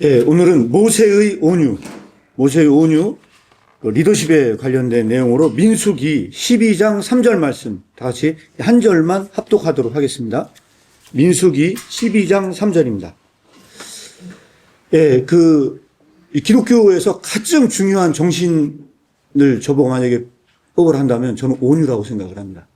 예, 오늘은 모세의 온유, 그 리더십에 관련된 내용으로 민수기 12장 3절 말씀 다 같이 한 절만 합독하도록 하겠습니다. 민수기 12장 3절입니다. 예, 이 기독교에서 가장 중요한 정신을 저보고 만약에 뽑으라 한다면 저는 온유라고 생각을 합니다.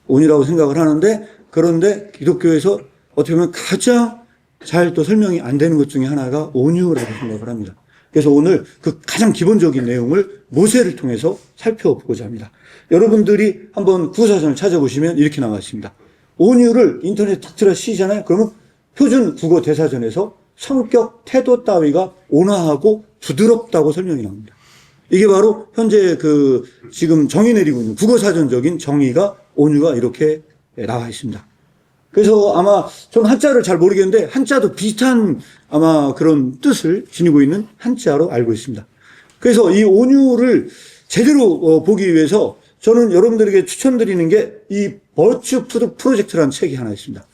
온유라고 생각을 하는데, 그런데 기독교에서 어떻게 보면 가장 잘 또 설명이 안 되는 것 중에 하나가 온유라고 생각을 합니다. 그래서 오늘 그 가장 기본적인 내용을 모세를 통해서 살펴보고자 합니다. 여러분들이 한번 구사전을 찾아보시면 이렇게 나와 있습니다. 온유를 인터넷 탁 들어 치잖아요. 그러면 표준 국어 대사전에서 성격, 태도 따위가 온화하고 부드럽다고 설명이 나옵니다. 이게 바로 현재 지금 정의 내리고 있는 국어사전적인 정의가 온유가 이렇게 나와 있습니다. 그래서 아마 저는 한자를 잘 모르겠는데 한자도 비슷한 아마 그런 뜻을 지니고 있는 한자로 알고 있습니다. 그래서 이 온유를 제대로 보기 위해서 저는 여러분들에게 추천드리는 게 이 버츄 프로젝트라는 책이 하나 있습니다.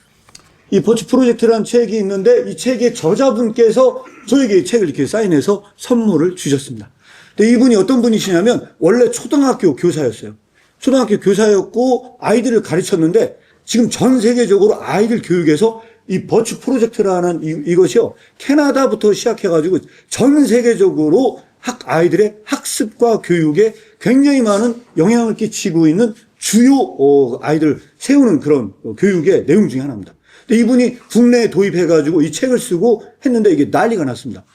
이 버츄 프로젝트라는 책이 있는데 이 책의 저자분께서 저에게 이 책을 이렇게 사인해서 선물을 주셨습니다. 근데 이분이 어떤 분이시냐면 원래 초등학교 교사였어요. 초등학교 교사였고 아이들을 가르쳤는데 지금 전 세계적으로 아이들 교육에서 이 버츄 프로젝트라는 이것이요, 캐나다부터 시작해가지고 전 세계적으로 아이들의 학습과 교육에 굉장히 많은 영향을 끼치고 있는 주요 아이들 세우는 그런 교육의 내용 중에 하나입니다. 근데 이분이 국내에 도입해가지고 이 책을 쓰고 했는데 이게 난리가 났습니다.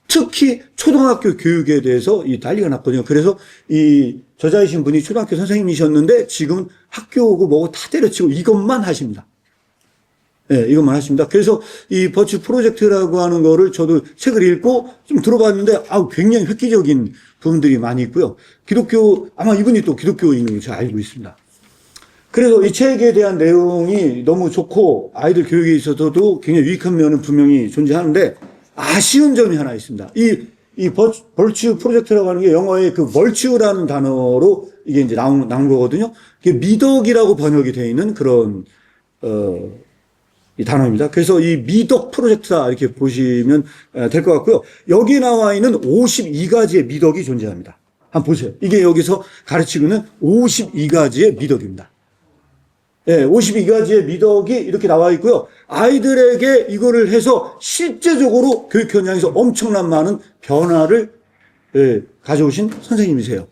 특히 초등학교 교육에 대해서 이 난리가 났거든요. 그래서 이 저자이신 분이 초등학교 선생님이셨는데 지금 학교 오고 뭐고 다 때려치고 이것만 하십니다. 네, 이것만 하십니다. 그래서 이 버츄 프로젝트라고 하는 거를 저도 책을 읽고 좀 들어봤는데 굉장히 획기적인 부분들이 많이 있고요. 아마 이분이 또 기독교인인 걸 제가 알고 있습니다. 그래서 이 책에 대한 내용이 너무 좋고 아이들 교육에 있어서도 굉장히 유익한 면은 분명히 존재하는데 아쉬운 점이 하나 있습니다. 이 벌츄 프로젝트라고 하는 게 영어의 그 벌츄라는 단어로 이게 이제 나온 거거든요. 이게 미덕이라고 번역이 되어 있는 그런, 이 단어입니다. 그래서 이 미덕 프로젝트다 이렇게 보시면 될 것 같고요. 여기 나와 있는 52가지의 미덕이 존재합니다. 한번 보세요. 이게 여기서 가르치고 있는 52가지의 미덕입니다. 네, 52가지의 미덕이 이렇게 나와 있고요. 아이들에게 이거를 해서 실제적으로 교육 현장에서 엄청난 많은 변화를 가져오신 선생님이세요.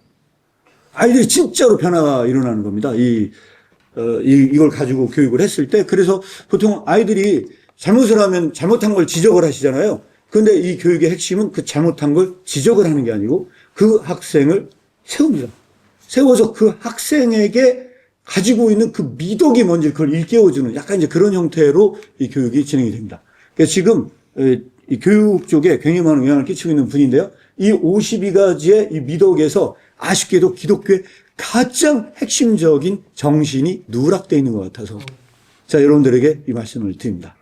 아이들이 진짜로 변화가 일어나는 겁니다. 이걸 가지고 교육을 했을 때. 그래서 보통 아이들이 잘못을 하면 잘못한 걸 지적을 하시잖아요. 그런데 이 교육의 핵심은 그 잘못한 걸 지적을 하는 게 아니고 그 학생을 세웁니다. 세워서 그 학생에게 가지고 있는 그 미덕이 뭔지 그걸 일깨워주는 약간 이제 그런 형태로 이 교육이 진행이 됩니다. 그래서 지금 이 교육 쪽에 굉장히 많은 영향을 끼치고 있는 분인데요. 이 52가지의 이 미덕에서 아쉽게도 기독교의 가장 핵심적인 정신이 누락되어 있는 것 같아서 자, 여러분들에게 이 말씀을 드립니다.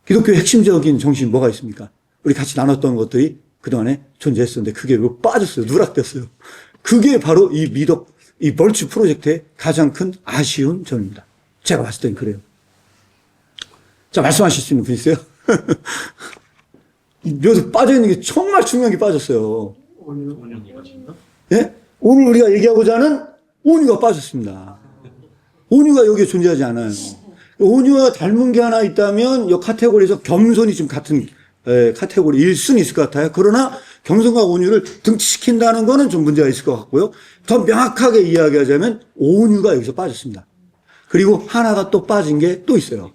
기독교의 핵심적인 정신이 뭐가 있습니까? 우리 같이 나눴던 것들이 그동안에 존재했었는데 그게 왜 빠졌어요? 누락됐어요. 그게 바로 이 미덕, 이 벌츄 프로젝트의 가장 큰 아쉬운 점입니다. 제가 봤을 땐 그래요. 자, 말씀하실 수 있는 분 있어요? 여기서 빠져있는 게 정말 중요한 게 빠졌어요. 예? 오늘 우리가 얘기하고자 하는 온유가 빠졌습니다. 온유가 여기에 존재하지 않아요. 온유와 닮은 게 하나 있다면 이 카테고리에서 겸손이 좀 같은 카테고리일 수는 있을 것 같아요. 그러나 겸손과 온유를 등치시킨다는 거는 좀 문제가 있을 것 같고요. 더 명확하게 이야기하자면 온유가 여기서 빠졌습니다. 그리고 하나가 또 빠진 게 또 있어요.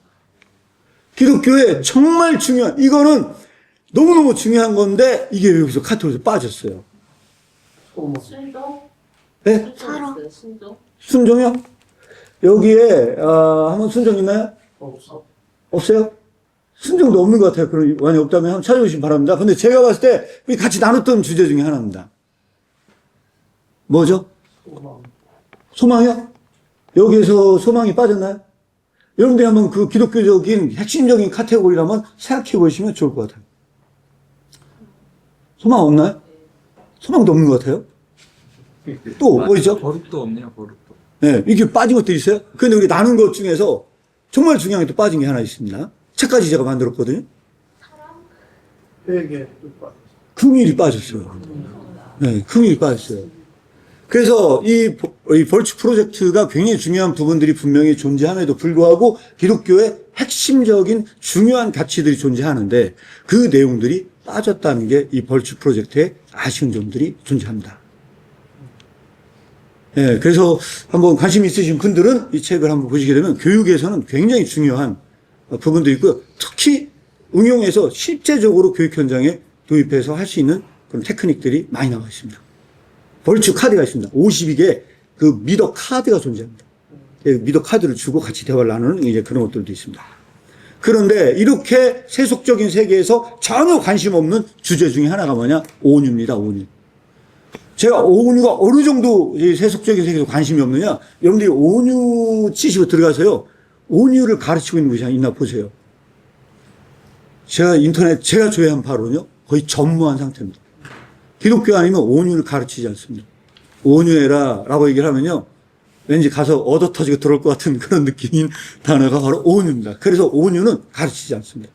기독교에 정말 중요한, 이거는 너무너무 중요한 건데 이게 여기서 카테고리에서 빠졌어요. 순종? 네? 순종? 순종이요? 여기에 한번 순종 있나요? 없어요? 순종도 없는 것 같아요. 그런 많이 없다면 한번 찾아주시기 바랍니다. 근데 제가 봤을 때 우리 같이 나눴던 주제 중에 하나입니다. 뭐죠? 소망이요? 여기에서 소망이 빠졌나요? 여러분들이 한번 그 기독교적인 핵심적인 카테고리를 한번 생각해 보시면 좋을 것 같아요. 소망 없나요? 소망도 없는 것 같아요. 또 뭐 있죠? 버릇도 없네요, 버릇도. 네, 이게 빠진 것들이 있어요. 그런데 우리 나눈 것 중에서 정말 중요한 게 또 빠진 게 하나 있습니다. 책까지 제가 만들었거든요. 회계 긍일이 빠졌어요. 네, 긍일이 빠졌어요. 그래서 이 벌칙 프로젝트가 굉장히 중요한 부분들이 분명히 존재함에도 불구하고 기독교의 핵심적인 중요한 가치들이 존재하는데 그 내용들이 빠졌다는 게 이 벌칙 프로젝트의 아쉬운 점들이 존재합니다. 예, 그래서 한번 관심 있으신 분들은 이 책을 한번 보시게 되면 교육에서는 굉장히 중요한 부분도 있고요. 특히 응용해서 실제적으로 교육 현장에 도입해서 할 수 있는 그런 테크닉들이 많이 나와 있습니다. 벌칙 카드가 있습니다. 52개 그 미더 카드가 존재합니다. 미더 카드를 주고 같이 대화를 나누는 이제 그런 것들도 있습니다. 그런데 이렇게 세속적인 세계에서 전혀 관심 없는 주제 중에 하나가 뭐냐? 온유입니다, 온유. 제가 온유가 어느 정도 세속적인 세계에서 관심이 없느냐? 여러분들이 온유 치시고 들어가서요, 온유를 가르치고 있는 곳이 있나 보세요. 제가 조회한 바로는요, 거의 전무한 상태입니다. 기독교 아니면 온유를 가르치지 않습니다. 온유해라 라고 얘기를 하면요, 왠지 가서 얻어 터지고 들어올 것 같은 그런 느낌인 단어가 바로 온유입니다. 그래서 온유는 가르치지 않습니다.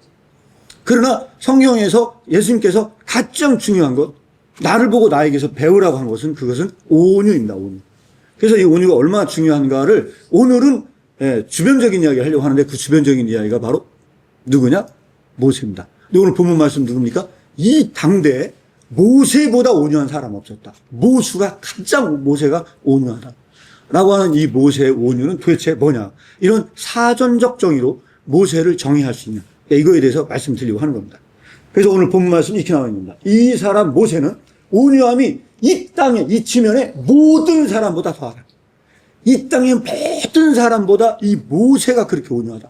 그러나 성경에서 예수님께서 가장 중요한 것, 나를 보고 나에게서 배우라고 한 것은 그것은 온유입니다. 온유. 그래서 이 온유가 얼마나 중요한가를 오늘은 주변적인 이야기를 하려고 하는데 그 주변적인 이야기가 바로 누구냐? 모세입니다. 근데 오늘 본문 말씀 누굽니까? 이 당대에 모세보다 온유한 사람 없었다. 모세가 온유하다. 라고 하는 이 모세의 온유는 도대체 뭐냐? 이런 사전적 정의로 모세를 정의할 수 있냐? 이거에 대해서 말씀드리려고 하는 겁니다. 그래서 오늘 본문 말씀이 이렇게 나와 있습니다. 이 사람 모세는 온유함이 이 땅에, 이 지면에 모든 사람보다 더하다. 이 땅의 모든 사람보다 이 모세가 그렇게 온유하다.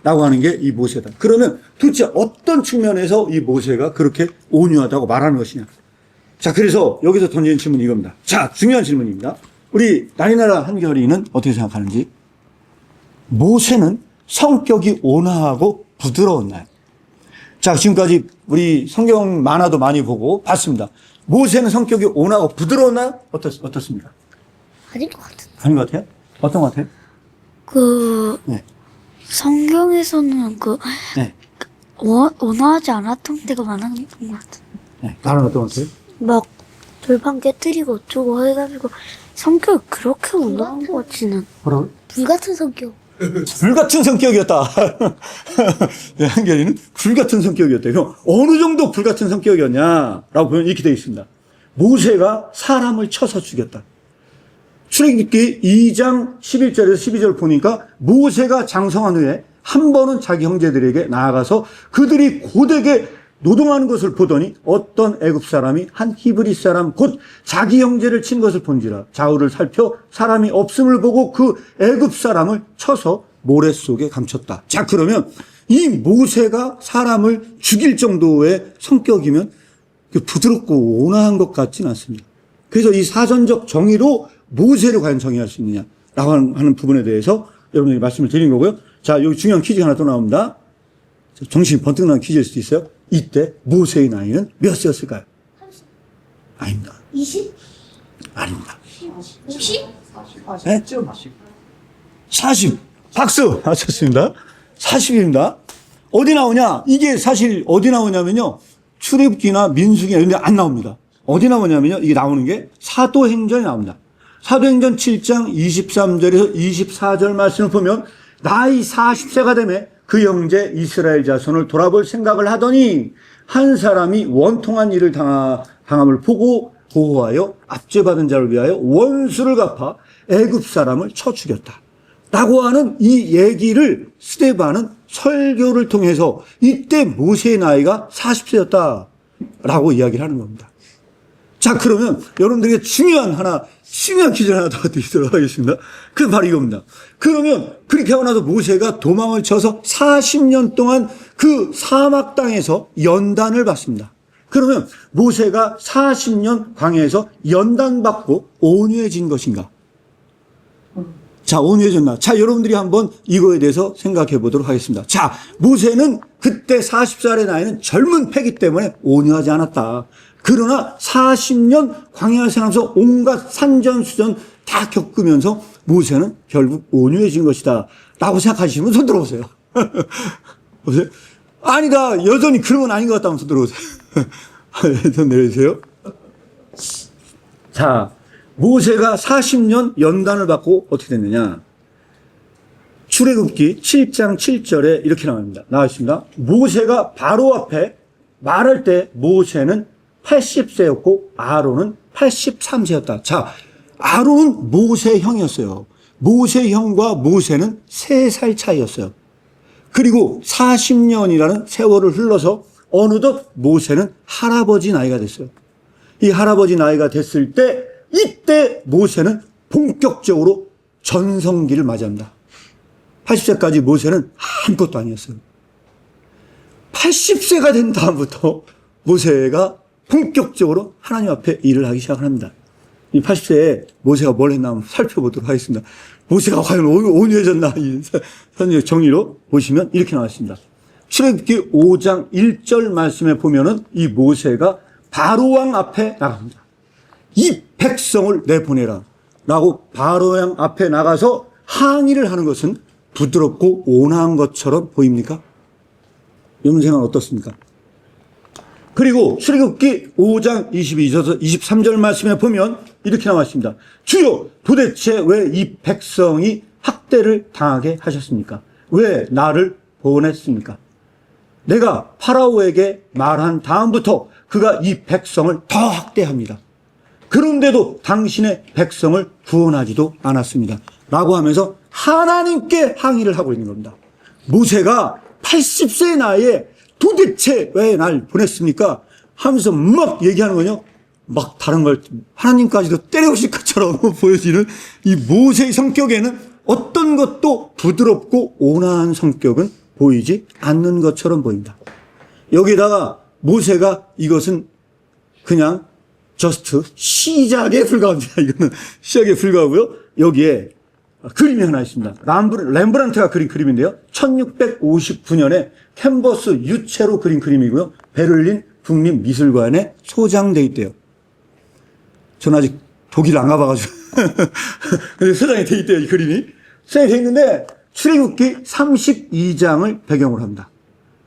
라고 하는 게 이 모세다. 그러면 도대체 어떤 측면에서 이 모세가 그렇게 온유하다고 말하는 것이냐? 자, 그래서 여기서 던지는 질문이 이겁니다. 자, 중요한 질문입니다. 우리 나리나라 한결이는 어떻게 생각하는지? 모세는 성격이 온화하고 부드러웠나요? 자, 지금까지 우리 성경 만화도 많이 보고 봤습니다. 모세는 성격이 온화하고 부드러웠나요? 어떻습니까? 아닌 것 같은데. 아닌 것 같아요? 어떤 것 같아요? 네. 성경에서는 네. 원하지 않았던 때가 많았던 것 같은데. 네. 다른 어떤 것 같아요? 막 돌판 깨뜨리고 어쩌고 해가지고 성격 그렇게 온화한 것 같지는. 뭐라고요? 불같은 성격. 불같은 성격이었다. 네, 한결이는 불같은 성격이었대요. 그럼 어느 정도 불같은 성격이었냐라고 보면 이렇게 되어 있습니다. 모세가 사람을 쳐서 죽였다. 출애굽기 2장 11절에서 12절 보니까 모세가 장성한 후에 한 번은 자기 형제들에게 나아가서 그들이 고되게 노동하는 것을 보더니 어떤 애굽 사람이 한 히브리 사람 곧 자기 형제를 친 것을 본지라 좌우를 살펴 사람이 없음을 보고 그 애굽 사람을 쳐서 모래 속에 감췄다. 자, 그러면 이 모세가 사람을 죽일 정도의 성격이면 부드럽고 온화한 것 같지는 않습니다. 그래서 이 사전적 정의로 모세를 과연 정의할 수 있느냐라고 하는 부분에 대해서 여러분들이 말씀을 드린 거고요. 자, 여기 중요한 퀴즈가 하나 또 나옵니다. 정신이 번뜩 나는 퀴즈일 수도 있어요. 이때 모세의 나이는 몇이었을까요? 30. 아닙니다. 20? 아닙니다. 50? 네? 40. 박수! 하셨습니다. 40입니다. 어디 나오냐? 이게 사실 어디 나오냐면요. 출애굽기나 민수기나 이런 데 안 나옵니다. 어디 나오냐면요. 이게 나오는 게 사도행전에 나옵니다. 사도행전 7장 23절에서 24절 말씀을 보면 나이 40세가 되매 그 형제 이스라엘 자손을 돌아볼 생각을 하더니 한 사람이 원통한 일을 당함을 보고 보호하여 압제받은 자를 위하여 원수를 갚아 애굽 사람을 쳐 죽였다. 라고 하는 이 얘기를 스데반은 설교를 통해서 이때 모세의 나이가 40세였다. 라고 이야기를 하는 겁니다. 자, 그러면 여러분들에게 중요한 퀴즈를 하나 더 드리도록 하겠습니다. 그 바로 이겁니다. 그러면 그렇게 하고 나서 모세가 도망을 쳐서 40년 동안 그 사막 땅에서 연단을 받습니다. 그러면 모세가 40년 광야에서 연단받고 온유해진 것인가? 자, 온유해졌나? 자, 여러분들이 한번 이거에 대해서 생각해 보도록 하겠습니다. 자, 모세는 그때 40살의 나이는 젊은 패기 때문에 온유하지 않았다. 그러나 40년 광야 생활하면서 온갖 산전수전 다 겪으면서 모세는 결국 온유해진 것이다. 라고 생각하시면 손 들어보세요. 보세요. 아니다. 여전히 그런 건 아닌 것 같다면 손 들어보세요. 손 내려주세요. 자, 모세가 40년 연단을 받고 어떻게 됐느냐. 출애굽기 7장 7절에 이렇게 나와 있습니다. 모세가 바로 앞에 말할 때 모세는 80세였고 아론은 83세였다. 자, 아론은 모세 형이었어요. 모세 형과 모세는 3살 차이였어요. 그리고 40년이라는 세월을 흘러서 어느덧 모세는 할아버지 나이가 됐어요. 이 할아버지 나이가 됐을 때 이때 모세는 본격적으로 전성기를 맞이합니다. 80세까지 모세는 아무것도 아니었어요. 80세가 된 다음부터 모세가 본격적으로 하나님 앞에 일을 하기 시작을 합니다. 이 80세에 모세가 뭘 했나 한번 살펴보도록 하겠습니다. 모세가 과연 온유해졌나, 이 선지적 정의로 보시면 이렇게 나와 있습니다. 출애굽기 5장 1절 말씀에 보면은 이 모세가 바로왕 앞에 나갑니다. 이 백성을 내보내라 라고 바로왕 앞에 나가서 항의를 하는 것은 부드럽고 온화한 것처럼 보입니까? 여러분 생각은 어떻습니까? 그리고 출애굽기 5장 22절 23절 말씀에 보면 이렇게 나와 있습니다. 주여, 도대체 왜 이 백성이 학대를 당하게 하셨습니까? 왜 나를 보냈습니까? 내가 파라오에게 말한 다음부터 그가 이 백성을 더 학대합니다. 그런데도 당신의 백성을 구원하지도 않았습니다. 라고 하면서 하나님께 항의를 하고 있는 겁니다. 모세가 80세 나이에 도대체 왜 날 보냈습니까? 하면서 막 얘기하는 거요. 막 다른 걸 하나님까지도 때려오실 것처럼 보여지는 이 모세의 성격에는 어떤 것도 부드럽고 온화한 성격은 보이지 않는 것처럼 보입니다. 여기다가 모세가 이것은 그냥 저스트 시작에 불과합니다. 이거는 시작에 불과하고요. 여기에 그림이 하나 있습니다. 렘브란트가 그린 그림인데요. 1659년에 캔버스 유체로 그린 그림이고요. 베를린 국립미술관에 소장돼 있대요. 저는 아직 독일 안 가봐가지고. 근데 소장이 돼 있대요, 이 그림이. 소장이 돼 있는데 출애굽기 32장을 배경으로 합니다.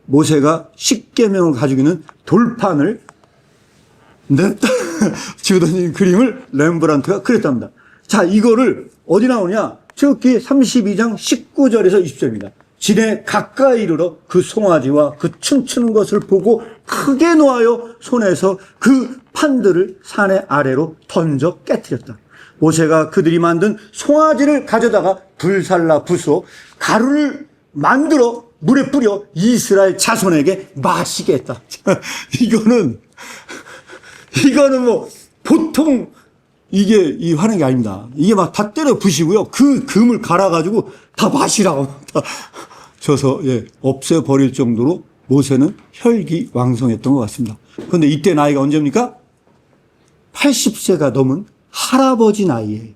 모세가 십계명을 가지고 있는 돌판을 냅다 집어던진 그림을 렘브란트가 그렸답니다. 자, 이거를 어디 나오냐? 출애굽기 32장 19절에서 20절입니다. 진에 가까이 이르러 그 송아지와 그 춤추는 것을 보고 크게 놓아여 손에서 그 판들을 산의 아래로 던져 깨뜨렸다. 모세가 그들이 만든 송아지를 가져다가 불살라 부수어 가루를 만들어 물에 뿌려 이스라엘 자손에게 마시게 했다. 이거는 뭐 보통 이게 이 하는 게 아닙니다. 이게 막 다 때려 부시고요. 그 금을 갈아가지고 다 마시라고 다 줘서 없애버릴 정도로 모세는 혈기왕성했던 것 같습니다. 그런데 이때 나이가 언제입니까? 80세가 넘은 할아버지 나이에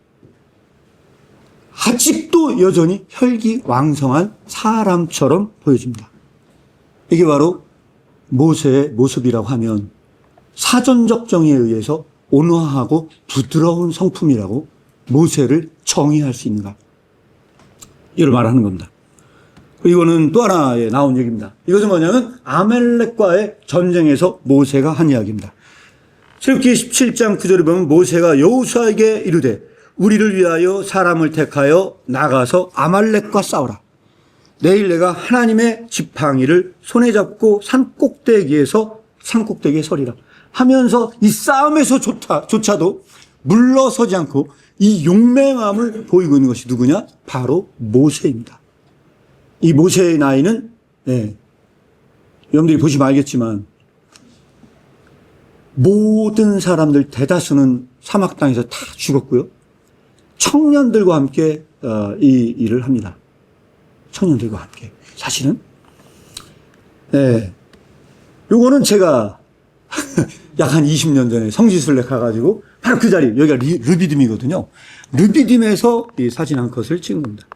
아직도 여전히 혈기왕성한 사람처럼 보여집니다. 이게 바로 모세의 모습이라고 하면 사전적 정의에 의해서 온화하고 부드러운 성품이라고 모세를 정의할 수 있는가? 이걸 말하는 겁니다. 이거는 또 하나에 나온 얘기입니다. 이것은 뭐냐면 아멜렉과의 전쟁에서 모세가 한 이야기입니다. 출애굽기 17장 9절에 보면 모세가 여호수아에게 이르되 우리를 위하여 사람을 택하여 나가서 아말렉과 싸우라. 내일 내가 하나님의 지팡이를 손에 잡고 산꼭대기에 서리라 하면서 이 싸움에서조차도 물러서지 않고 이 용맹함을 보이고 있는 것이 누구냐? 바로 모세입니다. 이 모세의 나이는 여러분들이 보시면 알겠지만 모든 사람들 대다수는 사막 땅에서 다 죽었고요. 청년들과 함께 이 일을 합니다. 청년들과 함께. 사실은 요거는 제가 약 한 20년 전에 성지순례 가가지고 바로 그 자리, 여기가 르비딤이거든요. 르비딤에서 이 사진 한 컷을 찍은 겁니다.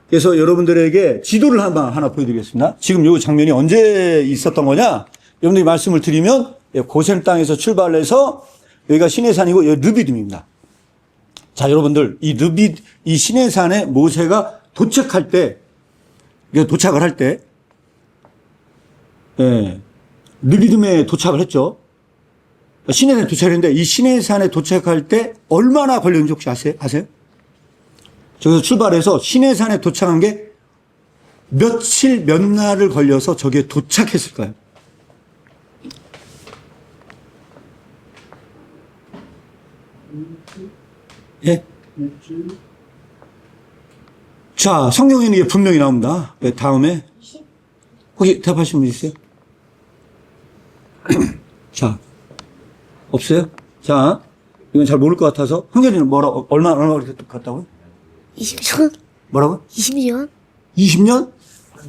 그래서 여러분들에게 지도를 하나 보여드리겠습니다. 지금 요 장면이 언제 있었던 거냐? 여러분들이 말씀을 드리면 고센 땅에서 출발해서 여기가 시내산이고 여기 르비딤입니다. 자, 여러분들 이 시내산에 모세가 도착을 할 때 르비딤에 도착을 했죠. 시내산에 도착했는데 이 시내산에 도착할 때 얼마나 걸렸는지 혹시 아세요? 저기서 출발해서 시내산에 도착한 게 며칠 몇 날을 걸려서 저기에 도착했을까요? 예? 자, 성경에는 이게 분명히 나옵니다. 네, 다음에 혹시 대답하신 분 있어요? 자, 없어요? 자, 이건 잘 모를 것 같아서 형제는 얼마나 갔다고요? 20년? 뭐라고? 20년? 20년?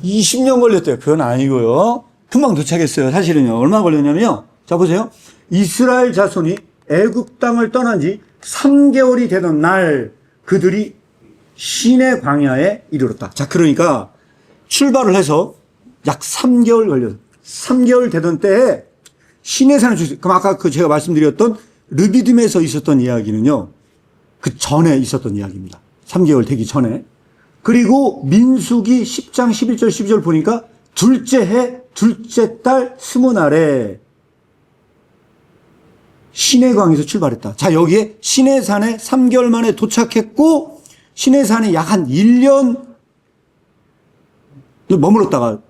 20년 걸렸대요. 그건 아니고요. 금방 도착했어요. 사실은요. 얼마 걸렸냐면요. 자, 보세요. 이스라엘 자손이 애굽 땅을 떠난 지 3개월이 되던 날 그들이 시내 광야에 이르렀다. 자, 그러니까 출발을 해서 약 3개월 걸렸어요. 3개월 되던 때에 시내산에 그럼 아까 제가 말씀드렸던 르비딤에서 있었던 이야기는요. 그 전에 있었던 이야기입니다. 3개월 되기 전에. 그리고 민수기 10장 11절 12절 보니까 둘째 해 둘째 달 20날에 시내광에서 출발했다. 자, 여기에 시내산에 3개월 만에 도착했고 시내산에 약 한 1년 머물렀다가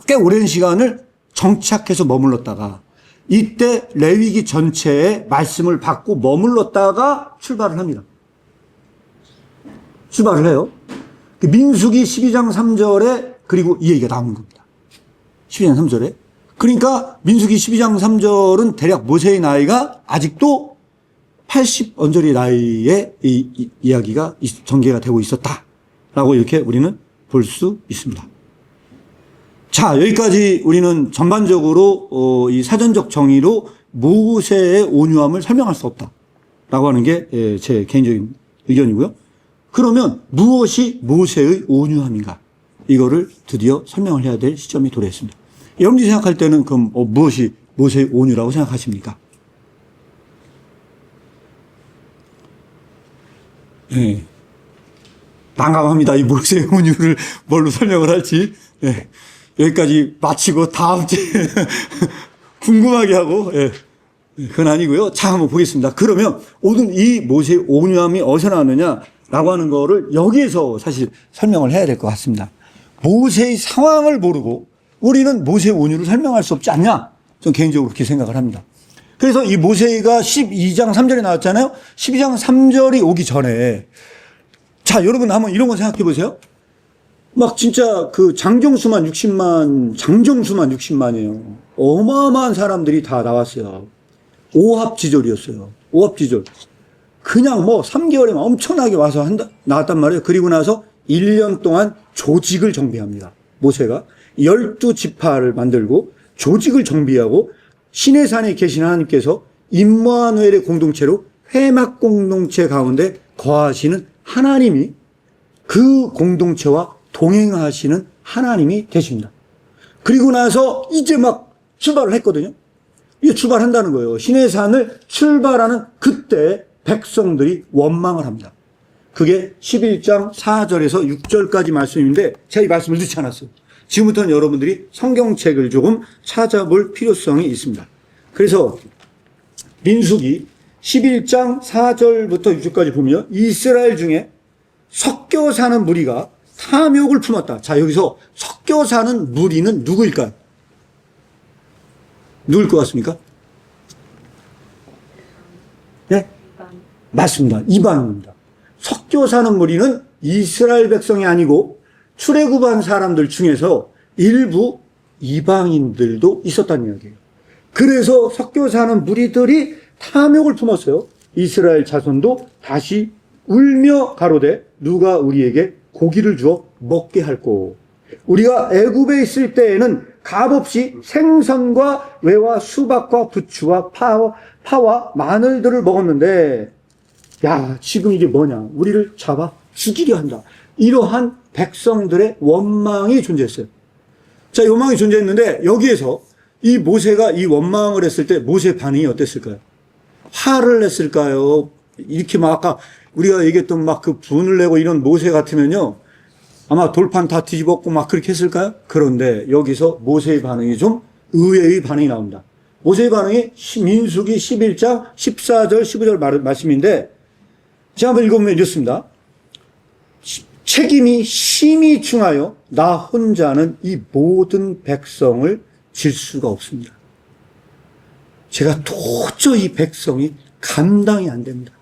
꽤 오랜 시간을 정착해서 머물렀다가 이때 레위기 전체의 말씀을 받고 머물렀다가 출발을 합니다. 출발을 해요. 민수기 12장 3절에 그리고 이 얘기가 나오는 겁니다. 12장 3절에. 그러니까 민수기 12장 3절은 대략 모세의 나이가 아직도 80 언저리 나이에 이 이야기가 전개가 되고 있었다라고 이렇게 우리는 볼 수 있습니다. 자, 여기까지 우리는 전반적으로 이 사전적 정의로 모세의 온유함을 설명할 수 없다라고 하는 게 제 개인적인 의견이고요. 그러면 무엇이 모세의 온유함인가? 이거를 드디어 설명을 해야 될 시점이 도래했습니다. 여러분들이 생각할 때는 그럼 무엇이 모세의 온유라고 생각하십니까? 네. 난감합니다. 이 모세의 온유를 뭘로 설명을 할지. 네. 여기까지 마치고 다음 주에 궁금하게 하고, 예. 그건 아니고요. 자, 한번 보겠습니다. 그러면 오늘 이 모세의 온유함이 어디서 나왔느냐라고 하는 거를 여기에서 사실 설명을 해야 될 것 같습니다. 모세의 상황을 모르고 우리는 모세의 온유를 설명할 수 없지 않냐? 저는 개인적으로 그렇게 생각을 합니다. 그래서 이 모세가 12장 3절에 나왔잖아요. 12장 3절이 오기 전에 자, 여러분 한번 이런 거 생각해 보세요. 막 진짜 그 장정수만 60만이에요. 어마어마한 사람들이 다 나왔어요. 오합지졸이었어요. 오합지졸. 그냥 뭐 3개월에 엄청나게 와서 나왔단 말이에요. 그리고 나서 1년 동안 조직을 정비합니다. 모세가 12지파를 만들고 조직을 정비하고 시내산에 계신 하나님께서 임마누엘의 공동체로 회막 공동체 가운데 거하시는 하나님이 그 공동체와 동행하시는 하나님이 되십니다. 그리고 나서 이제 막 출발을 했거든요. 이제 출발한다는 거예요. 시내산을 출발하는 그때 백성들이 원망을 합니다. 그게 11장 4절에서 6절까지 말씀인데 제가 이 말씀을 넣지 않았어요. 지금부터는 여러분들이 성경책을 조금 찾아볼 필요성이 있습니다. 그래서 민수기 11장 4절부터 6절까지 보면 이스라엘 중에 섞여 사는 무리가 탐욕을 품었다. 자, 여기서 섞여 사는 무리는 누구일까요? 누구일 것 같습니까? 네? 맞습니다. 이방입니다. 섞여 사는 무리는 이스라엘 백성이 아니고 출애굽한 사람들 중에서 일부 이방인들도 있었다는 이야기예요. 그래서 섞여 사는 무리들이 탐욕을 품었어요. 이스라엘 자손도 다시 울며 가로되 누가 우리에게 고기를 주어 먹게 할꼬. 우리가 애굽에 있을 때에는 값없이 생선과 외와 수박과 부추와 파와 마늘들을 먹었는데 야, 지금 이게 뭐냐? 우리를 잡아 죽이려 한다. 이러한 백성들의 원망이 존재했어요. 자, 원망이 존재했는데 여기에서 이 모세가 이 원망을 했을 때 모세의 반응이 어땠을까요? 화를 냈을까요? 이렇게 막 아까 우리가 얘기했던 막 그 분을 내고 이런 모세 같으면요. 아마 돌판 다 뒤집었고 막 그렇게 했을까요? 그런데 여기서 모세의 반응이 좀 의외의 반응이 나옵니다. 모세의 반응이 민수기 11장 14절 15절 말씀인데 제가 한번 읽어보면 이렇습니다. 책임이 심히 중하여 나 혼자는 이 모든 백성을 질 수가 없습니다. 제가 도저히 백성이 감당이 안 됩니다.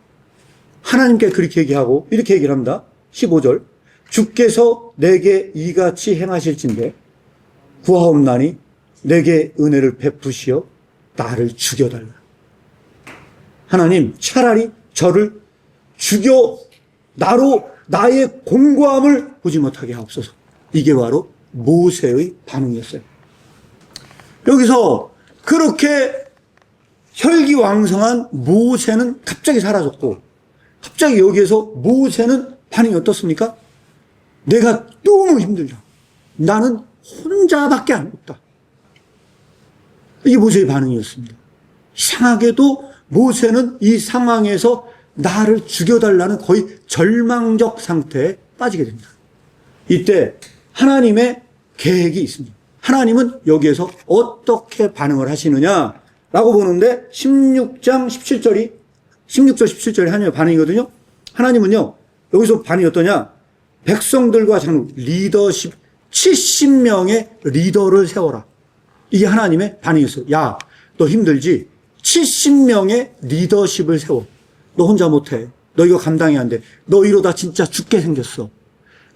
하나님께 그렇게 얘기하고 이렇게 얘기를 합니다. 15절 주께서 내게 이같이 행하실진대 구하옵나니 내게 은혜를 베푸시어 나를 죽여달라. 하나님 차라리 저를 죽여 나로 나의 공고함을 보지 못하게 하옵소서. 이게 바로 모세의 반응이었어요. 여기서 그렇게 혈기왕성한 모세는 갑자기 사라졌고 갑자기 여기에서 모세는 반응이 어떻습니까? 내가 너무 힘들다. 나는 혼자밖에 안 없다. 이게 모세의 반응이었습니다. 이상하게도 모세는 이 상황에서 나를 죽여달라는 거의 절망적 상태에 빠지게 됩니다. 이때 하나님의 계획이 있습니다. 하나님은 여기에서 어떻게 반응을 하시느냐라고 보는데 16절 17절이 하나님의 반응이거든요. 하나님은요, 여기서 반응이 어떠냐? 백성들과 장로, 리더십, 70명의 리더를 세워라. 이게 하나님의 반응이었어요. 야, 너 힘들지? 70명의 리더십을 세워. 너 혼자 못해. 너 이거 감당이 안 돼. 너 이러다 진짜 죽게 생겼어.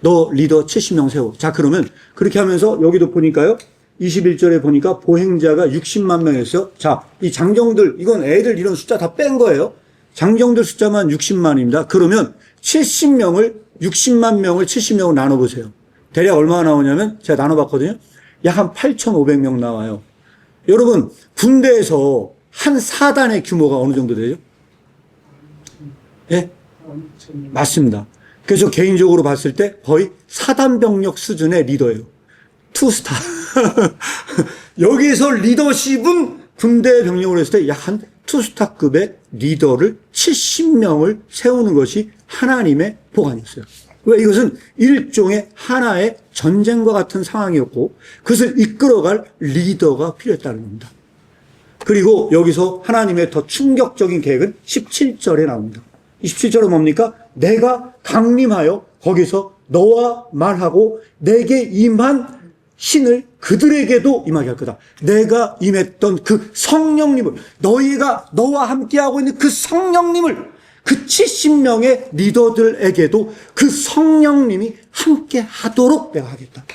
너 리더 70명 세워. 자, 그러면 그렇게 하면서 여기도 보니까요. 21절에 보니까 보행자가 60만 명이었어요. 자, 이 장정들, 이건 애들 이런 숫자 다 뺀 거예요. 장정들 숫자만 60만입니다. 그러면 60만 명을 70명으로 나눠보세요. 대략 얼마나 나오냐면 제가 나눠봤거든요. 약 한 8,500명 나와요. 여러분, 군대에서 한 사단의 규모가 어느 정도 되죠? 예? 맞습니다. 그래서 개인적으로 봤을 때 거의 사단병력 수준의 리더예요. 투스타. 여기에서 리더십은 군대 병력으로 했을 때 약 한 투스타급의 리더를 70명을 세우는 것이 하나님의 보관이었어요. 왜? 이것은 일종의 하나의 전쟁과 같은 상황이었고 그것을 이끌어갈 리더가 필요했다는 겁니다. 그리고 여기서 하나님의 더 충격적인 계획은 17절에 나옵니다. 17절은 뭡니까? 내가 강림하여 거기서 너와 말하고 내게 임한 신을 그들에게도 임하게 할 거다. 내가 임했던 그 성령님을, 너와 함께하고 있는 그 성령님을, 그 70명의 리더들에게도 그 성령님이 함께 하도록 내가 하겠다.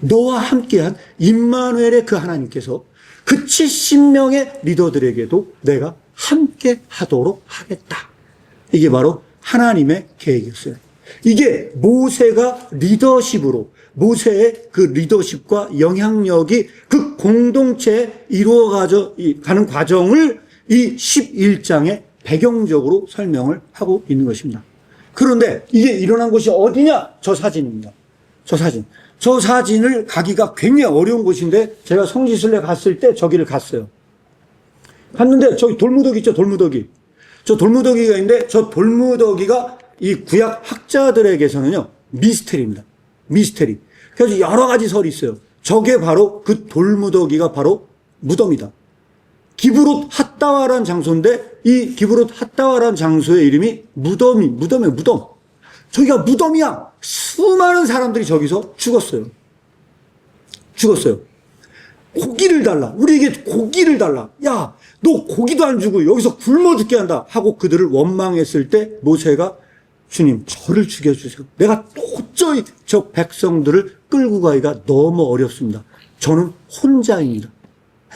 너와 함께한 임마누엘의 그 하나님께서 그 70명의 리더들에게도 내가 함께 하도록 하겠다. 이게 바로 하나님의 계획이었어요. 이게 모세가 리더십으로, 모세의 그 리더십과 영향력이 그 공동체에 이루어가는 과정을 이 11장에 배경적으로 설명을 하고 있는 것입니다. 그런데 이게 일어난 곳이 어디냐? 저 사진입니다. 저 사진을 가기가 굉장히 어려운 곳인데 제가 성지순례 갔을 때 저기를 갔어요. 갔는데 저기 돌무더기 있죠, 돌무더기. 저 돌무더기가 있는데 저 돌무더기가 이 구약 학자들에게서는요, 미스테리입니다. 미스테리. 그래서 여러 가지 설이 있어요. 저게 바로 그 돌무더기가 바로 무덤이다. 기브롯 핫다와라는 장소인데 이 기브롯 핫다와라는 장소의 이름이 무덤이에요, 무덤. 저기가 무덤이야. 수많은 사람들이 저기서 죽었어요. 고기를 달라. 우리에게 고기를 달라. 야, 너 고기도 안 주고 여기서 굶어 죽게 한다. 하고 그들을 원망했을 때 모세가 주님, 저를 죽여주세요. 내가 도저히 저 백성들을 끌고 가기가 너무 어렵습니다. 저는 혼자입니다.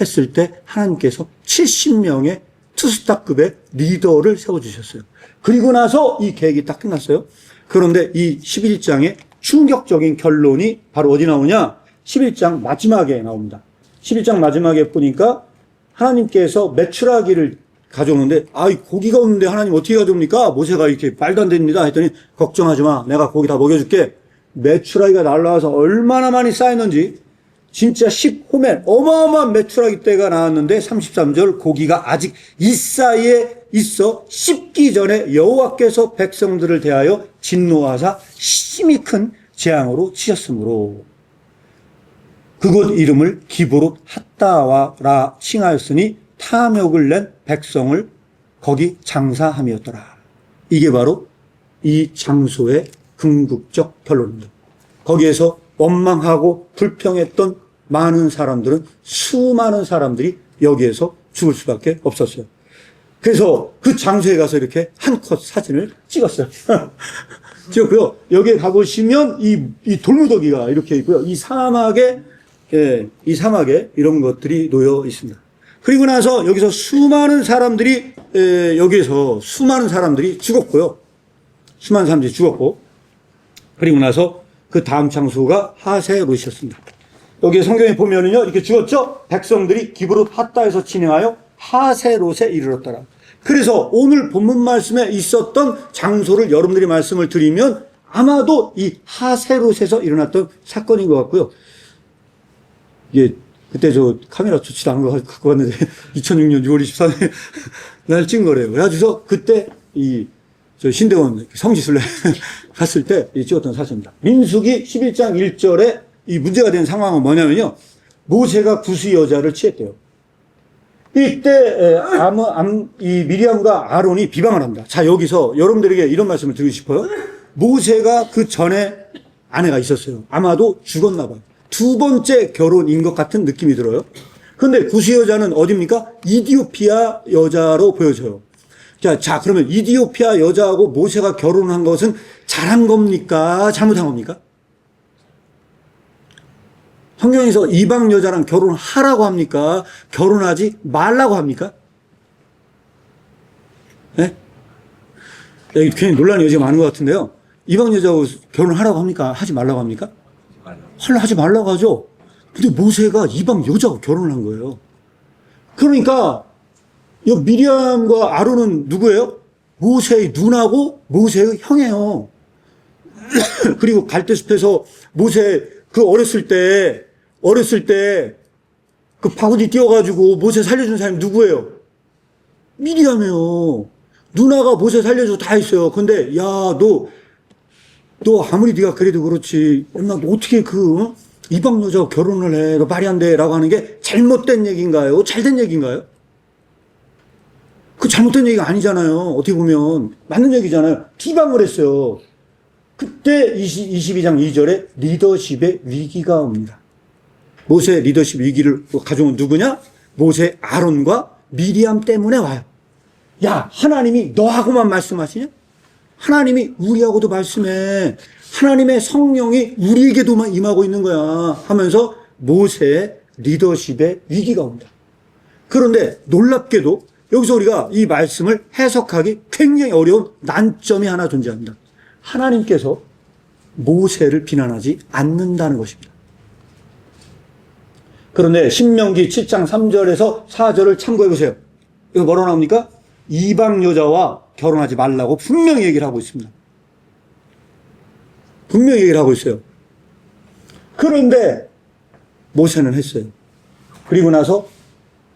했을 때 하나님께서 70명의 투스타급의 리더를 세워주셨어요. 그리고 나서 이 계획이 딱 끝났어요. 그런데 이 11장의 충격적인 결론이 바로 어디 나오냐? 11장 마지막에 나옵니다. 11장 마지막에 보니까 하나님께서 메추라기를 가져오는데, 고기가 없는데 하나님 어떻게 가져옵니까? 모세가 이렇게 말도 안 됩니다. 했더니, 걱정하지 마. 내가 고기 다 먹여줄게. 메추라기가 날라와서 얼마나 많이 쌓였는지, 진짜 10호멜, 어마어마한 메추라기 떼가 나왔는데, 33절, 고기가 아직 이 사이에 있어 씹기 전에 여호와께서 백성들을 대하여 진노하사 심히 큰 재앙으로 치셨으므로. 그곳 이름을 기브롯 핫다와라 칭하였으니 탐욕을 낸 백성을 거기 장사함이었더라. 이게 바로 이 장소의 궁극적 결론입니다. 거기에서 원망하고 불평했던 많은 사람들은 수많은 사람들이 여기에서 죽을 수밖에 없었어요. 그래서 그 장소에 가서 이렇게 한 컷 사진을 찍었어요. 찍었고요. 여기에 가보시면 이 돌무더기가 이렇게 있고요. 이 사막에 이런 것들이 놓여 있습니다. 그리고 나서 여기서 수많은 사람들이 죽었고요. 수많은 사람들이 죽었고, 그리고 나서 그 다음 장소가 하세롯이었습니다. 여기 성경에 보면은요, 이렇게 죽었죠? 백성들이 기브롯 핫다에서 진행하여 하세롯에 이르렀더라. 그래서 오늘 본문 말씀에 있었던 장소를 여러분들이 말씀을 드리면 아마도 이 하세롯에서 일어났던 사건인 것 같고요. 이게 그때 저 카메라 좋지도 않은 거 갖고 왔는데 2006년 6월 24일 날 찍은 거래요. 그래가지고서 그때 저 신대원 성지순례 갔을 때 찍었던 사진입니다. 민수기 11장 1절에 이 문제가 된 상황은 뭐냐면요. 모세가 구스 여자를 취했대요. 이때 이 미리암과 아론이 비방을 합니다. 자, 여기서 여러분들에게 이런 말씀을 드리고 싶어요. 모세가 그 전에 아내가 있었어요. 아마도 죽었나 봐요. 두 번째 결혼인 것 같은 느낌이 들어요. 그런데 구스 여자는 어디입니까? 이디오피아 여자로 보여져요. 자, 그러면 이디오피아 여자하고 모세가 결혼한 것은 잘한 겁니까? 잘못한 겁니까? 성경에서 이방 여자랑 결혼하라고 합니까? 결혼하지 말라고 합니까? 네? 여기 괜히 논란의 여지가 많은 것 같은데요. 이방 여자하고 결혼하라고 합니까? 하지 말라고 합니까? 하지 말라고 하죠. 근데 모세가 이방 여자하고 결혼을 한 거예요. 그러니까 이 미리암과 아론은 누구예요? 모세의 누나고 모세의 형이에요. 그리고 갈대숲에서 모세 그 어렸을 때 그 바구니 띄워가지고 모세 살려준 사람이 누구예요? 미리암이에요. 누나가 모세 살려주고 다 했어요. 근데 야, 너 아무리 네가 그래도 그렇지, 엄마 너 어떻게 이방 여자와 결혼을 해? 너 말이 안 돼. 라고 하는 게 잘못된 얘기인가요? 잘된 얘기인가요? 그 잘못된 얘기가 아니잖아요. 어떻게 보면 맞는 얘기잖아요. 비방을 했어요. 그때 22장 2절에 리더십의 위기가 옵니다. 모세 리더십 위기를 가져온 누구냐? 모세 아론과 미리암 때문에 와요. 야, 하나님이 너하고만 말씀하시냐? 하나님이 우리하고도 말씀해. 하나님의 성령이 우리에게도 임하고 있는 거야. 하면서 모세의 리더십의 위기가 옵니다. 그런데 놀랍게도 여기서 우리가 이 말씀을 해석하기 굉장히 어려운 난점이 하나 존재합니다. 하나님께서 모세를 비난하지 않는다는 것입니다. 그런데 신명기 7장 3절에서 4절을 참고해 보세요. 이거 뭐라고 나옵니까? 이방 여자와 결혼하지 말라고 분명히 얘기를 하고 있습니다. 분명히 얘기를 하고 있어요. 그런데 모세는 했어요. 그리고 나서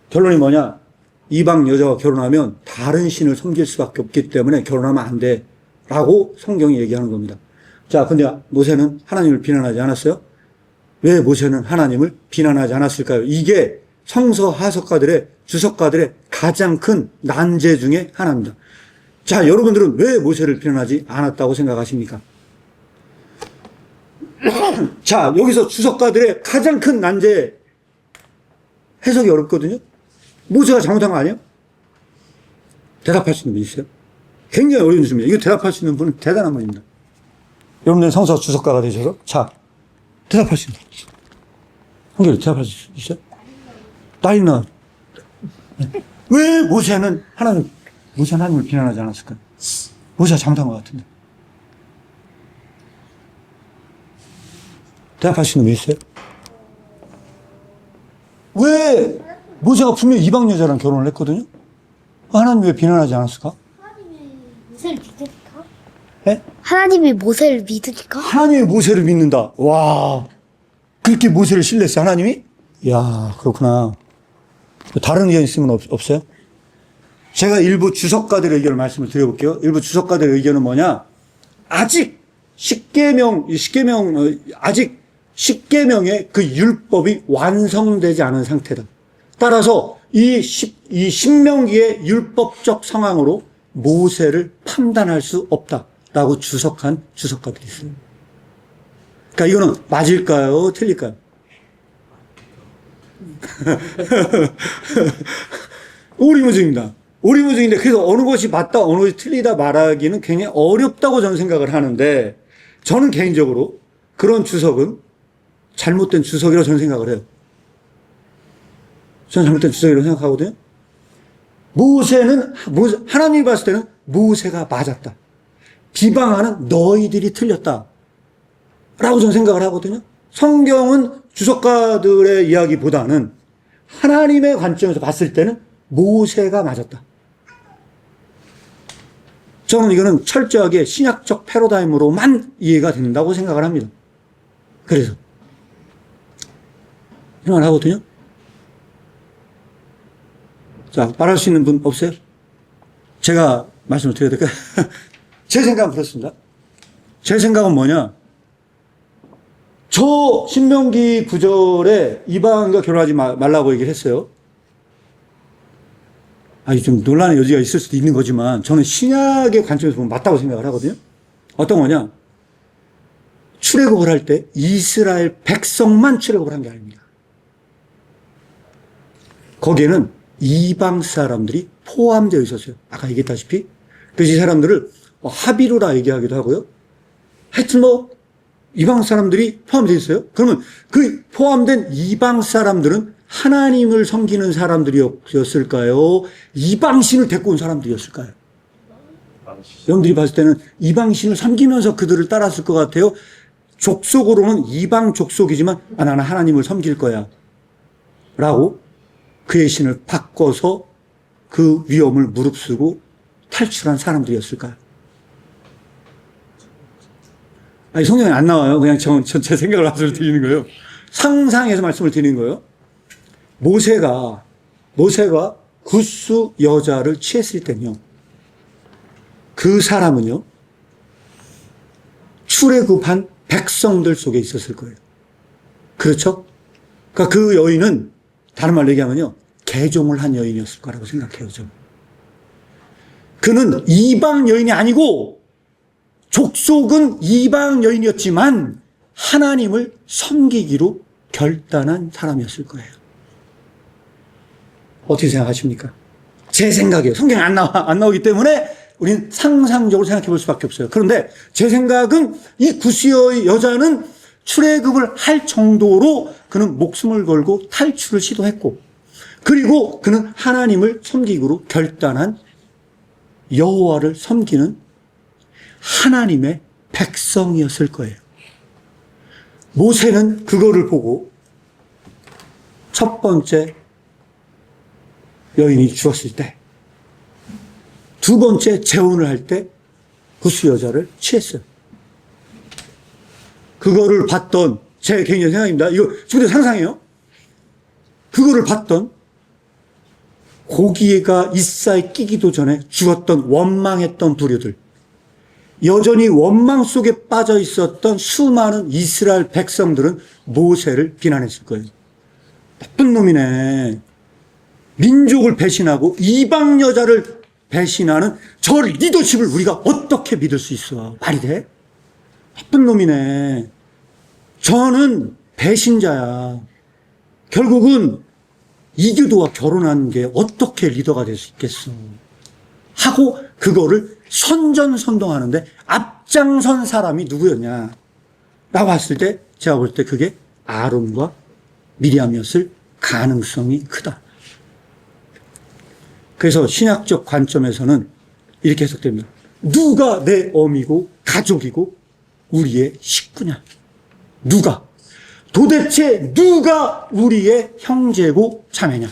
결론이 뭐냐? 이방 여자와 결혼하면 다른 신을 섬길 수밖에 없기 때문에 결혼하면 안 돼. 라고 성경이 얘기하는 겁니다. 자, 근데 모세는 하나님을 비난하지 않았어요? 왜 모세는 하나님을 비난하지 않았을까요? 이게 성서 하석가들의, 주석가들의 가장 큰 난제 중에 하나입니다. 자, 여러분들은 왜 모세를 비난하지 않았다고 생각하십니까? 자, 여기서 주석가들의 가장 큰 난제 해석이 어렵거든요? 모세가 잘못한 거 아니에요? 대답할 수 있는 분 있어요? 굉장히 어려운 질문이에요. 이거 대답할 수 있는 분은 대단한 분입니다. 여러분들 성서 주석가가 되셔서, 자, 대답할 수 있는 분 있어요. 한결 대답할 수 있어요? 나이나. 왜 모세는 하나님을 비난하지 않았을까요? 모세가 잘못한 것 같은데. 대답할 수 있는 분 있어요? 왜 모세가 분명히 이방 여자랑 결혼을 했거든요? 하나님 왜 비난하지 않았을까? 모세를 믿으니까? 네? 하나님이 모세를 믿으니까? 하나님이 모세를 믿는다. 와, 그렇게 모세를 신뢰했어요, 하나님이? 이야, 그렇구나. 다른 의견 있으면 없어요? 제가 일부 주석가들의 의견을 말씀을 드려볼게요. 일부 주석가들의 의견은 뭐냐? 아직 십계명, 아직 십계명의 그 율법이 완성되지 않은 상태다. 따라서 이 신명기의 율법적 상황으로 모세를 판단할 수 없다라고 주석한 주석가들이 있어요. 그러니까 이거는 맞을까요? 틀릴까요? 오리무중입니다. 오리무중인데 그래서 어느 것이 맞다 어느 것이 틀리다 말하기는 굉장히 어렵다고 저는 생각을 하는데, 저는 개인적으로 그런 주석은 잘못된 주석이라고 저는 생각을 해요. 저는 잘못된 주석이라고 생각하거든요. 하나님이 봤을 때는 모세가 맞았다. 비방하는 너희들이 틀렸다. 라고 저는 생각을 하거든요. 성경은 주석가들의 이야기보다는 하나님의 관점에서 봤을 때는 모세가 맞았다. 저는 이거는 철저하게 신약적 패러다임으로만 이해가 된다고 생각을 합니다. 그래서 이런 말 하거든요. 자, 말할 수 있는 분 없어요? 제가 말씀을 드려야 될까요? 제 생각은 그렇습니다. 제 생각은 뭐냐? 저 신명기 9절에 이방인과 결혼하지 말라고 얘기를 했어요. 좀 논란의 여지가 있을 수도 있는 거지만 저는 신약의 관점에서 보면 맞다고 생각을 하거든요. 어떤 거냐? 출애굽을 할 때 이스라엘 백성만 출애굽을 한 게 아닙니다. 거기에는 이방 사람들이 포함되어 있었어요. 아까 얘기했다시피. 그래서 이 사람들을 하비루라 얘기하기도 하고요. 하여튼 이방 사람들이 포함되어 있어요. 그러면 그 포함된 이방 사람들은 하나님을 섬기는 사람들이었을까요? 이방신을 데리고 온 사람들이었을까요? 여러분들이 봤을 때는 이방신을 섬기면서 그들을 따랐을 것 같아요. 족속으로는 이방 족속이지만 나는 하나님을 섬길 거야 라고 그의 신을 바꿔서 그 위험을 무릅쓰고 탈출한 사람들이었을까요? 성경에 안 나와요. 그냥 제 생각을 말씀을 드리는 거예요. 상상해서 말씀을 드리는 거예요. 모세가 구스 여자를 취했을 때는요, 그 사람은요, 출애굽한 백성들 속에 있었을 거예요. 그렇죠? 그러니까 그 여인은 다른 말로 얘기하면요, 개종을 한 여인이었을 거라고 생각해요, 저는. 그는 이방 여인이 아니고 족속은 이방 여인이었지만 하나님을 섬기기로 결단한 사람이었을 거예요. 어떻게 생각하십니까? 제 생각이에요. 성경에 안 나오기 때문에 우리는 상상적으로 생각해 볼 수밖에 없어요. 그런데 제 생각은 이 구스의 여자는 출애굽을 할 정도로 그는 목숨을 걸고 탈출을 시도했고, 그리고 그는 하나님을 섬기기로 결단한 여호와를 섬기는 하나님의 백성이었을 거예요. 모세는 그거를 보고 첫 번째 여인이 죽었을 때, 두 번째 재혼을 할 때 구스 여자를 취했어요. 그거를 봤던, 제 개인적인 생각입니다. 이거 지금도 상상해요. 그거를 봤던, 고기가 이싸에 끼기도 전에 죽었던 원망했던 부류들, 여전히 원망 속에 빠져 있었던 수많은 이스라엘 백성들은 모세를 비난했을 거예요. 나쁜 놈이네. 민족을 배신하고 이방 여자를 배신하는 저 리더십을 우리가 어떻게 믿을 수 있어? 말이 돼? 나쁜 놈이네. 저는 배신자야. 결국은 이교도와 결혼한 게 어떻게 리더가 될 수 있겠어? 하고 그거를 선전선동하는데 앞장선 사람이 누구였냐? 라고 봤을 때 제가 볼 때 그게 아론과 미리암이었을 가능성이 크다. 그래서 신약적 관점에서는 이렇게 해석됩니다. 누가 내 어미고 가족이고 우리의 식구냐? 누가? 도대체 누가 우리의 형제고 자매냐?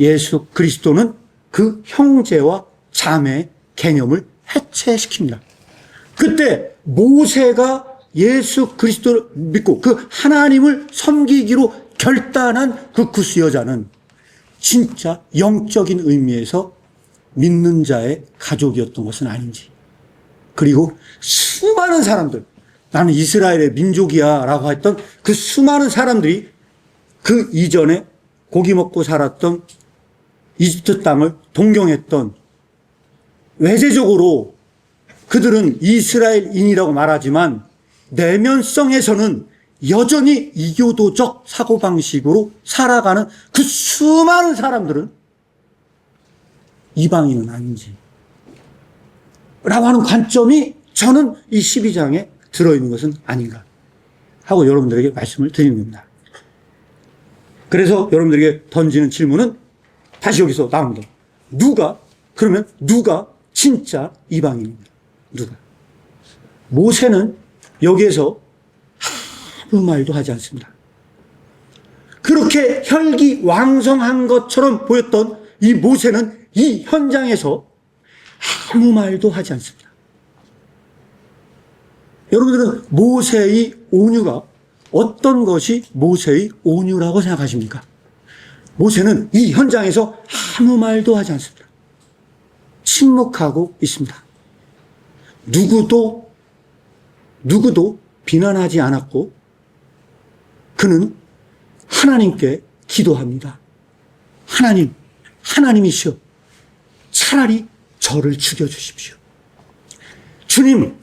예수 그리스도는 그 형제와 자매의 개념을 해체시킵니다. 그때 모세가 예수 그리스도를 믿고 그 하나님을 섬기기로 결단한 그 구스 여자는 진짜 영적인 의미에서 믿는 자의 가족이었던 것은 아닌지, 그리고 수많은 사람들, 나는 이스라엘의 민족이야 라고 했던 그 수많은 사람들이 그 이전에 고기 먹고 살았던 이집트 땅을 동경했던, 외세적으로 그들은 이스라엘인이라고 말하지만 내면성에서는 여전히 이교도적 사고방식으로 살아가는 그 수많은 사람들은 이방인은 아닌지 라고 하는 관점이 저는 이 12장에 들어있는 것은 아닌가 하고 여러분들에게 말씀을 드리는 겁니다. 그래서 여러분들에게 던지는 질문은 다시 여기서 나옵니다. 그러면 누가 진짜 이방인입니다. 누가? 모세는 여기에서 아무 말도 하지 않습니다. 그렇게 혈기왕성한 것처럼 보였던 이 모세는 이 현장에서 아무 말도 하지 않습니다. 여러분들은 모세의 온유가 어떤 것이 모세의 온유라고 생각하십니까? 모세는 이 현장에서 아무 말도 하지 않습니다. 침묵하고 있습니다. 누구도 비난하지 않았고 그는 하나님께 기도합니다. 하나님이시여, 차라리 저를 죽여주십시오. 주님,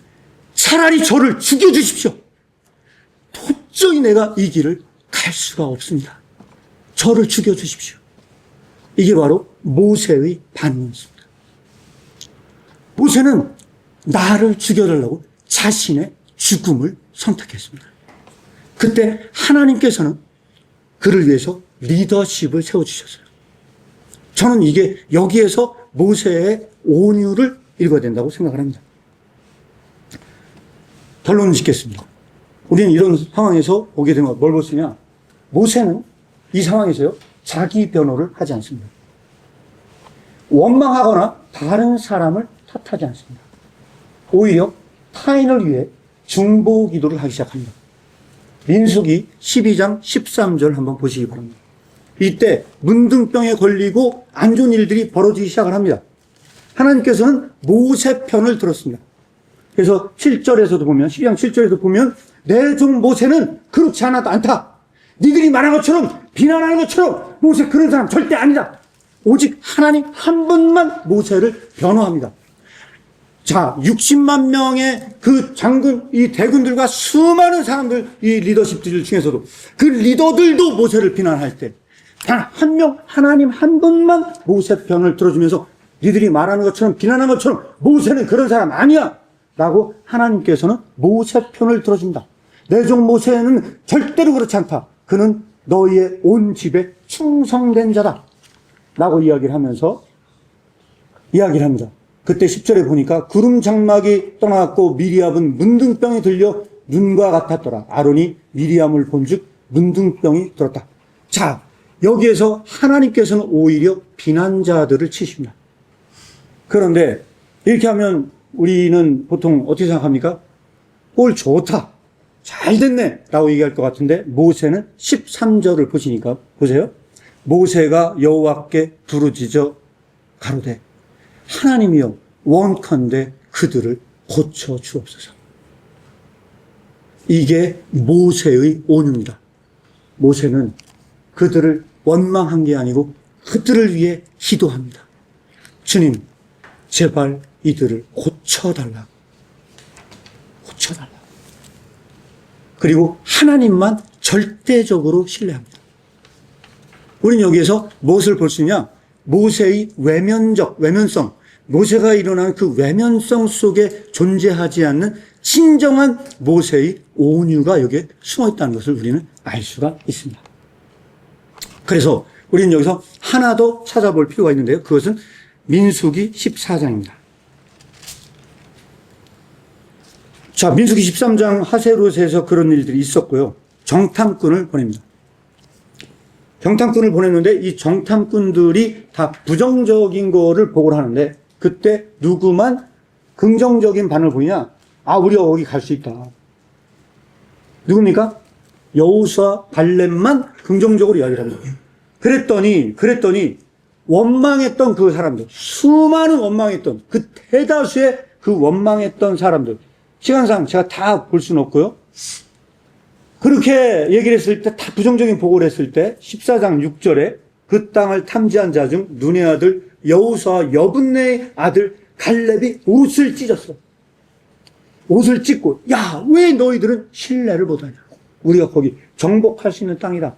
차라리 저를 죽여주십시오. 도저히 내가 이 길을 갈 수가 없습니다. 저를 죽여주십시오. 이게 바로 모세의 반응이었습니다. 모세는 나를 죽여달라고 자신의 죽음을 선택했습니다. 그때 하나님께서는 그를 위해서 리더십을 세워주셨어요. 저는 이게 여기에서 모세의 온유를 읽어야 된다고 생각을 합니다. 결론을 짓겠습니다. 우리는 이런 상황에서 보게 되면 뭘 볼 수 있냐? 모세는 이 상황에서요, 자기 변호를 하지 않습니다. 원망하거나 다른 사람을 탓하지 않습니다. 오히려 타인을 위해 중보 기도를 하기 시작합니다. 민수기 12장 13절 한번 보시기 바랍니다. 이때 문둥병에 걸리고 안 좋은 일들이 벌어지기 시작을 합니다. 하나님께서는 모세 편을 들었습니다. 그래서 7절에서도 보면, 12장 7절에도 보면 내 종 모세는 그렇지 않다. 니들이 말한 것처럼, 비난하는 것처럼 모세 그런 사람 절대 아니다. 오직 하나님 한 분만 모세를 변호합니다. 자, 60만 명의 그 장군, 이 대군들과 수많은 사람들, 이 리더십들 중에서도 그 리더들도 모세를 비난할 때 단 한 명, 하나님 한 분만 모세 편을 들어주면서 니들이 말하는 것처럼, 비난하는 것처럼 모세는 그런 사람 아니야 라고 하나님께서는 모세 편을 들어줍니다. 내 종 모세는 절대로 그렇지 않다. 그는 너희의 온 집에 충성된 자다 라고 이야기를 하면서 이야기를 합니다. 그때 10절에 보니까 구름 장막이 떠나갔고 미리암은 문둥병이 들려 눈과 같았더라. 아론이 미리암을 본즉 문둥병이 들었다. 자, 여기에서 하나님께서는 오히려 비난자들을 치십니다. 그런데 이렇게 하면 우리는 보통 어떻게 생각합니까? 꼴 좋다, 잘 됐네 라고 얘기할 것 같은데, 모세는 13절을 보시니까 보세요. 모세가 여호와께 부르짖어 가로되 하나님이여 원컨대 그들을 고쳐 주옵소서. 이게 모세의 온유입니다. 모세는 그들을 원망한 게 아니고 그들을 위해 기도합니다. 주님, 제발 이들을 고쳐달라고. 고쳐달라고. 그리고 하나님만 절대적으로 신뢰합니다. 우리는 여기에서 무엇을 볼 수 있냐? 모세의 외면성, 모세가 일어난 그 외면성 속에 존재하지 않는 진정한 모세의 온유가 여기에 숨어 있다는 것을 우리는 알 수가 있습니다. 그래서 우리는 여기서 하나 더 찾아볼 필요가 있는데요. 그것은 민수기 14장입니다. 자, 민수기 13장 하세롯에서 그런 일들이 있었고요. 정탐꾼을 보냅니다. 정탐꾼을 보냈는데 이 정탐꾼들이 다 부정적인 거를 보고를 하는데, 그때 누구만 긍정적인 반응을 보이냐? 아, 우리가 거기 갈 수 있다. 누굽니까? 여호수아, 갈렙만 긍정적으로 이야기를 합니다. 그랬더니 원망했던 그 사람들, 수많은 원망했던 그 대다수의 그 원망했던 사람들, 시간상 제가 다 볼 수는 없고요. 그렇게 얘기를 했을 때, 다 부정적인 보고를 했을 때 14장 6절에 그 땅을 탐지한 자 중 눈의 아들 여호수아와 여분네의 아들 갈렙이 옷을 찢었어. 옷을 찢고, 야, 왜 너희들은 신뢰를 못하냐? 우리가 거기 정복할 수 있는 땅이다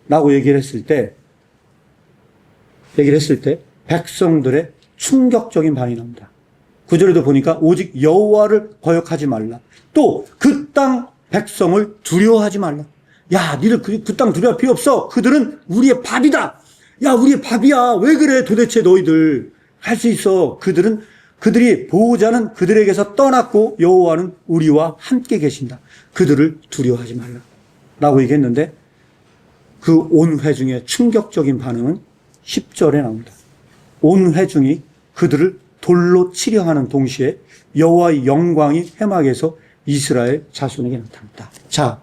라고 얘기를 했을 때 백성들의 충격적인 반응이 나옵니다. 9절에도 보니까 오직 여호와를 거역하지 말라. 또 그 땅 백성을 두려워하지 말라. 야, 니들 그 땅 두려워할 필요 없어. 그들은 우리의 밥이다. 야, 우리의 밥이야. 왜 그래 도대체 너희들. 할 수 있어. 그들이 보호자는 그들에게서 떠났고 여호와는 우리와 함께 계신다. 그들을 두려워하지 말라. 라고 얘기했는데 그 온 회중의 충격적인 반응은 10절에 나옵니다. 온 회중이 그들을 돌로 치려 하는 동시에 여호와의 영광이 회막에서 이스라엘 자손에게 나타났다. 자,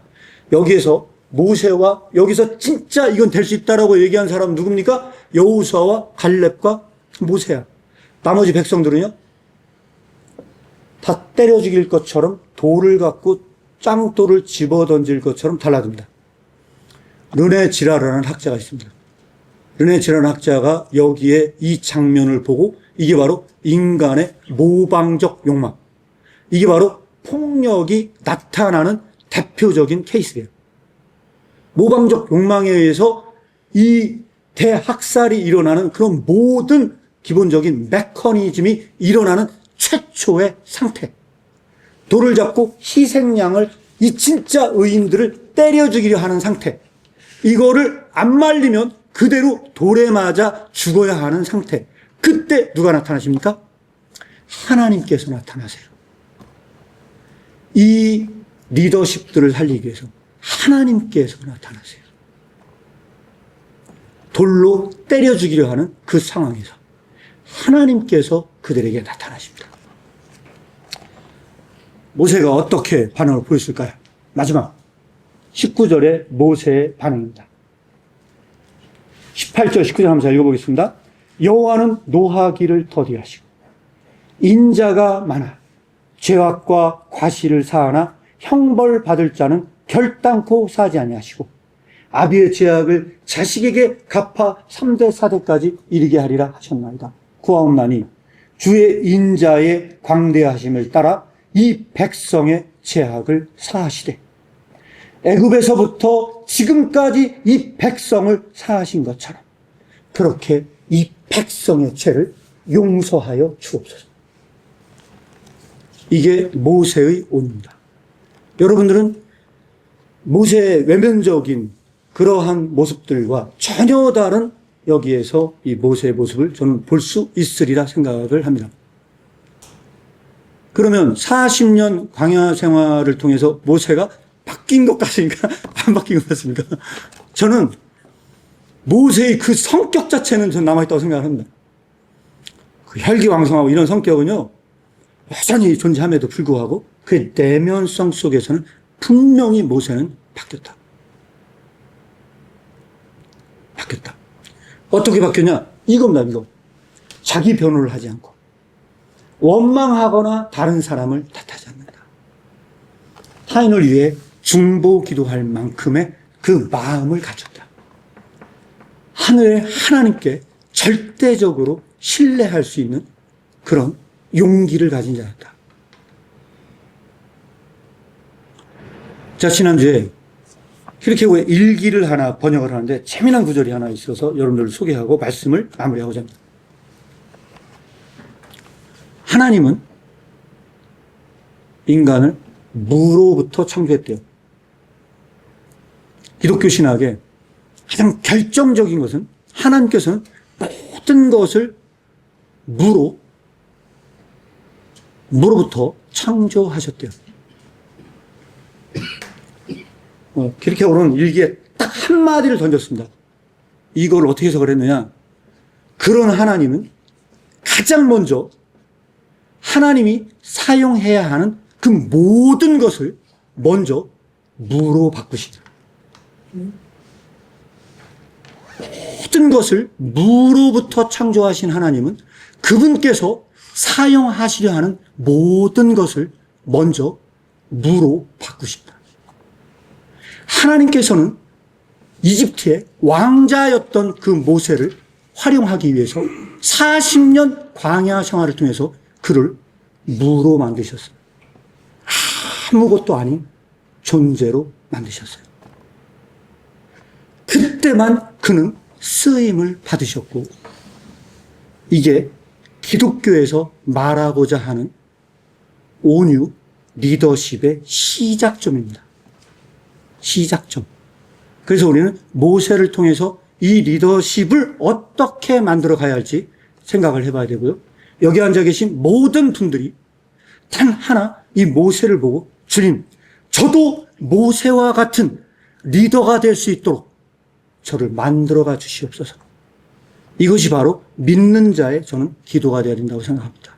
여기에서 모세와 여기서 진짜 이건 될 수 있다라고 얘기한 사람은 누굽니까? 여호수아와 갈렙과 모세야. 나머지 백성들은요, 다 때려 죽일 것처럼 돌을 갖고 짱돌을 집어 던질 것처럼 달라듭니다. 르네 지라라는 학자가 있습니다. 르네 지라라는 학자가 여기에 이 장면을 보고 이게 바로 인간의 모방적 욕망, 이게 바로 폭력이 나타나는 대표적인 케이스예요. 모방적 욕망에 의해서 이 대학살이 일어나는 그런 모든 기본적인 메커니즘이 일어나는 최초의 상태. 돌을 잡고 희생양을, 이 진짜 의인들을 때려 죽이려 하는 상태. 이거를 안 말리면 그대로 돌에 맞아 죽어야 하는 상태. 그때 누가 나타나십니까? 하나님께서 나타나세요. 이 리더십들을 살리기 위해서 하나님께서 나타나세요. 돌로 때려 죽이려 하는 그 상황에서 하나님께서 그들에게 나타나십니다. 모세가 어떻게 반응을 보였을까요? 마지막 19절의 모세의 반응입니다. 18절, 19절 한번 읽어보겠습니다. 여호와는 노하기를 더디하시고 인자가 많아 죄악과 과실을 사하나 형벌 받을 자는 결단코 사지 아니하시고 아비의 죄악을 자식에게 갚아 3대 4대까지 이르게 하리라 하셨나이다. 구하옵나니 주의 인자의 광대하심을 따라 이 백성의 죄악을 사하시되 애굽에서부터 지금까지 이 백성을 사하신 것처럼 그렇게 이 백성의 죄를 용서하여 주옵소서. 이게 모세의 온입니다. 여러분들은 모세의 외면적인 그러한 모습들과 전혀 다른 여기에서 이 모세의 모습을 저는 볼 수 있으리라 생각을 합니다. 그러면 40년 광야 생활을 통해서 모세가 바뀐 것 같습니까? 안 바뀐 것 같습니까? 저는 모세의 그 성격 자체는 전 남아있다고 생각을 합니다. 그 혈기왕성하고 이런 성격은요, 여전히 존재함에도 불구하고 그 내면성 속에서는 분명히 모세는 바뀌었다. 어떻게 바뀌었냐? 이겁니다, 이거. 자기 변호를 하지 않고 원망하거나 다른 사람을 탓하지 않는다. 타인을 위해 중보 기도할 만큼의 그 마음을 가졌다. 하늘의 하나님께 절대적으로 신뢰할 수 있는 그런 용기를 가진 자였다. 자, 지난주에 히르케고의 일기를 하나 번역을 하는데 재미난 구절이 하나 있어서 여러분들을 소개하고 말씀을 마무리하고자 합니다. 하나님은 인간을 무로부터 창조했대요. 기독교 신학의 가장 결정적인 것은 하나님께서는 모든 것을 무로부터 창조하셨대요. 기르케고는 일기에 딱 한마디를 던졌습니다. 이걸 어떻게 해석을 했느냐? 그런 하나님은 가장 먼저 하나님이 사용해야 하는 그 모든 것을 먼저 무로 바꾸시다. 모든 것을 무로부터 창조하신 하나님은 그분께서 사용하시려 하는 모든 것을 먼저 무로 바꾸신다. 하나님께서는 이집트의 왕자였던 그 모세를 활용하기 위해서 40년 광야 생활을 통해서 그를 무로 만드셨어요. 아무것도 아닌 존재로 만드셨어요. 그때만 그는 쓰임을 받으셨고, 이게 기독교에서 말하고자 하는 온유 리더십의 시작점입니다. 시작점. 그래서 우리는 모세를 통해서 이 리더십을 어떻게 만들어 가야 할지 생각을 해봐야 되고요. 여기 앉아 계신 모든 분들이 단 하나 이 모세를 보고, 주님, 저도 모세와 같은 리더가 될 수 있도록 저를 만들어가 주시옵소서. 이것이 바로 믿는 자의 저는 기도가 되어야 된다고 생각합니다.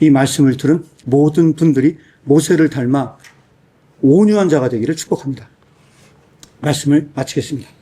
이 말씀을 들은 모든 분들이 모세를 닮아 온유한 자가 되기를 축복합니다. 말씀을 마치겠습니다.